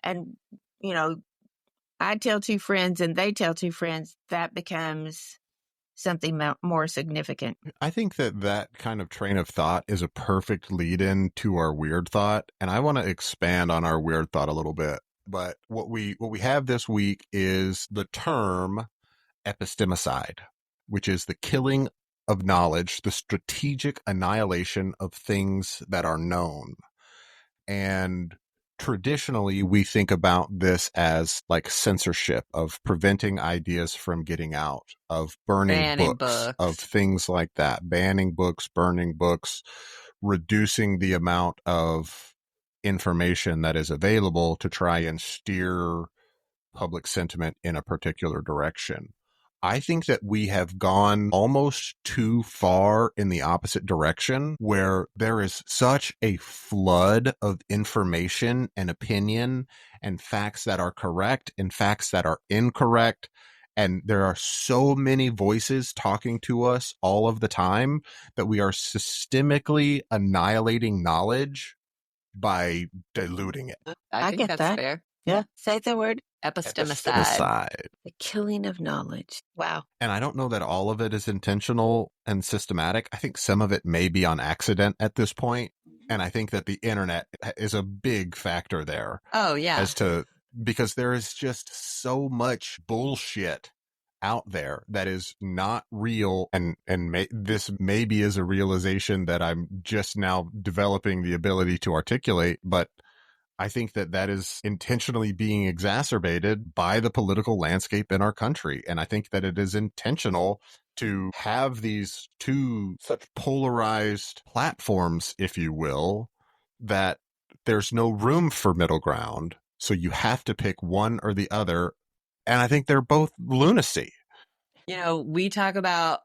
and I tell two friends and they tell two friends, that becomes something more significant. I think that kind of train of thought is a perfect lead-in to our weird thought, and I want to expand on our weird thought a little bit. But what we have this week is the term epistemicide, which is the killing of knowledge, the strategic annihilation of things that are known. And traditionally, we think about this as like censorship, of preventing ideas from getting out, of banning books, of things like that, banning books, burning books, reducing the amount of information that is available to try and steer public sentiment in a particular direction. I think that we have gone almost too far in the opposite direction, where there is such a flood of information and opinion and facts that are correct and facts that are incorrect. And there are so many voices talking to us all of the time that we are systemically annihilating knowledge by diluting it. I think get that's that. fair. Yeah. Say the word. Epistemicide. The killing of knowledge. Wow. And I don't know that all of it is intentional and systematic. I think some of it may be on accident at this point. And I think that the internet is a big factor there. Oh, yeah. Because there is just so much bullshit out there that is not real. And this maybe is a realization that I'm just now developing the ability to articulate, but I think that is intentionally being exacerbated by the political landscape in our country. And I think that it is intentional to have these two such polarized platforms, if you will, that there's no room for middle ground. So you have to pick one or the other. And I think they're both lunacy. You know, we talk about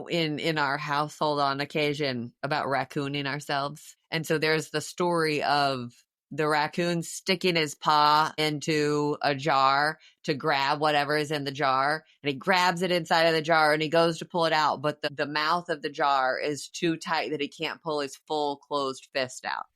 in our household on occasion about raccooning ourselves. And so there's the story of the raccoon sticking his paw into a jar to grab whatever is in the jar. And he grabs it inside of the jar and he goes to pull it out. But the mouth of the jar is too tight that he can't pull his full closed fist out.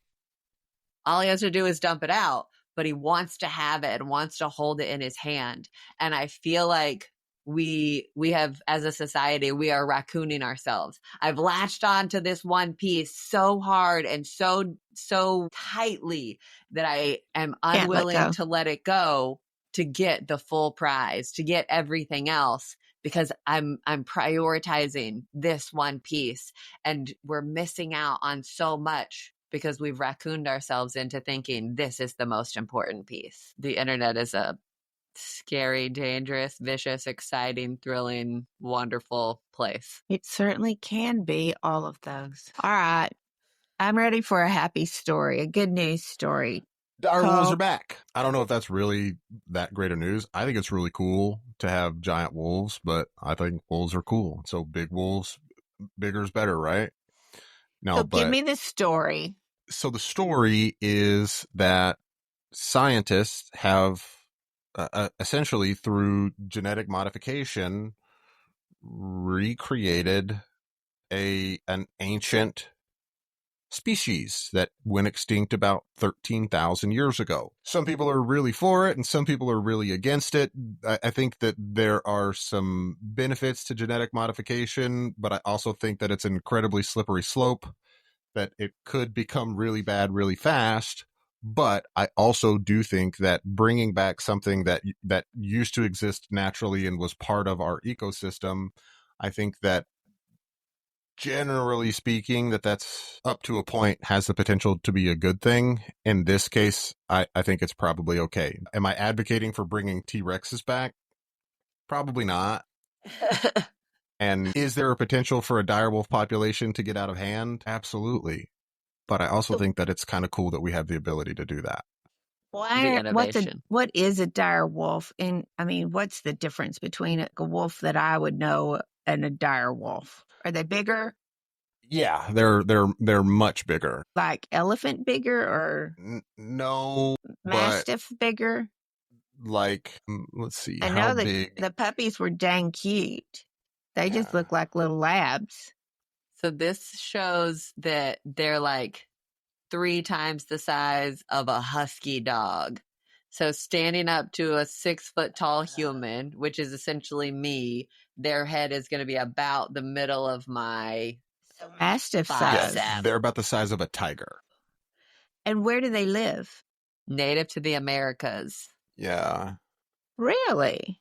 All he has to do is dump it out, but he wants to have it and wants to hold it in his hand. And I feel like we have, as a society, we are raccooning ourselves. I've latched on to this one piece so hard and so tightly that I am unwilling to let it go to get the full prize, to get everything else, because I'm prioritizing this one piece, and we're missing out on so much because we've raccooned ourselves into thinking this is the most important piece. The internet is a scary, dangerous, vicious, exciting, thrilling, wonderful place. It certainly can be all of those. All right. I'm ready for a happy story, a good news story. Dire wolves are back. I don't know if that's really that great of news. I think it's really cool to have giant wolves, but I think wolves are cool. So big wolves, bigger's better, right? No, but give me the story. So the story is that scientists have essentially through genetic modification recreated an ancient species that went extinct about 13,000 years ago. Some people are really for it and some people are really against it. I think that there are some benefits to genetic modification, but I also think that it's an incredibly slippery slope, that it could become really bad really fast. But I also do think that bringing back something that used to exist naturally and was part of our ecosystem, I think that generally speaking, that's up to a point has the potential to be a good thing. In this case, I think it's probably okay. Am I advocating for bringing T-Rexes back? Probably not. And is there a potential for a direwolf population to get out of hand? Absolutely. But I also think that it's kind of cool that we have the ability to do that. What is a dire wolf? And I mean, what's the difference between a wolf that I would know and a dire wolf? Are they bigger? Yeah, they're much bigger. Like elephant bigger or no, mastiff bigger? Like, let's see. I know that the puppies were dang cute. They just look like little labs. So this shows that they're like 3 times the size of a husky dog. So standing up to a 6 foot tall human, which is essentially me, their head is going to be about the middle of my mastiff size. Yeah, they're about the size of a tiger. And where do they live? Native to the Americas. Yeah. Really?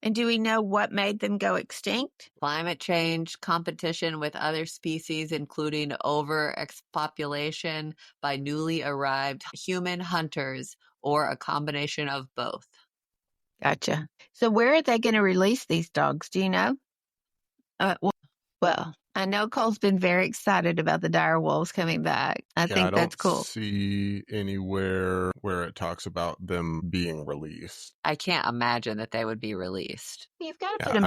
And do we know what made them go extinct? Climate change, competition with other species, including overpopulation by newly arrived human hunters, or a combination of both. Gotcha. So where are they going to release these dogs? Do you know? Well, I know Cole's been very excited about the dire wolves coming back. I think that's cool. I don't see anywhere where it talks about them being released. I can't imagine that they would be released. You've got to put them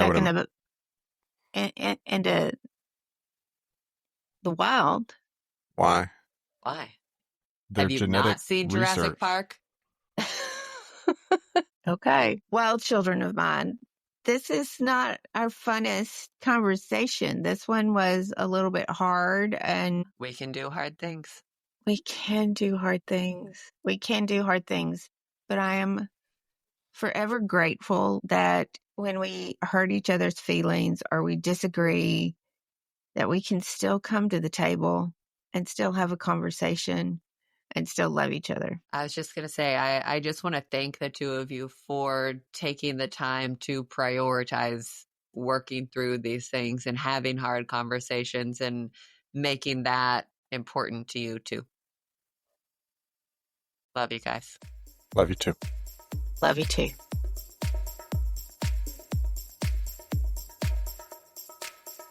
back into the wild. Why? Have you not seen Jurassic Park? Okay. Well, children of mine, this is not our funnest conversation. This one was a little bit hard, and we can do hard things. We can do hard things. We can do hard things. But I am forever grateful that when we hurt each other's feelings or we disagree, that we can still come to the table and still have a conversation and still love each other. I was just going to say, I just want to thank the two of you for taking the time to prioritize working through these things and having hard conversations and making that important to you too. Love you guys. Love you too. Love you too.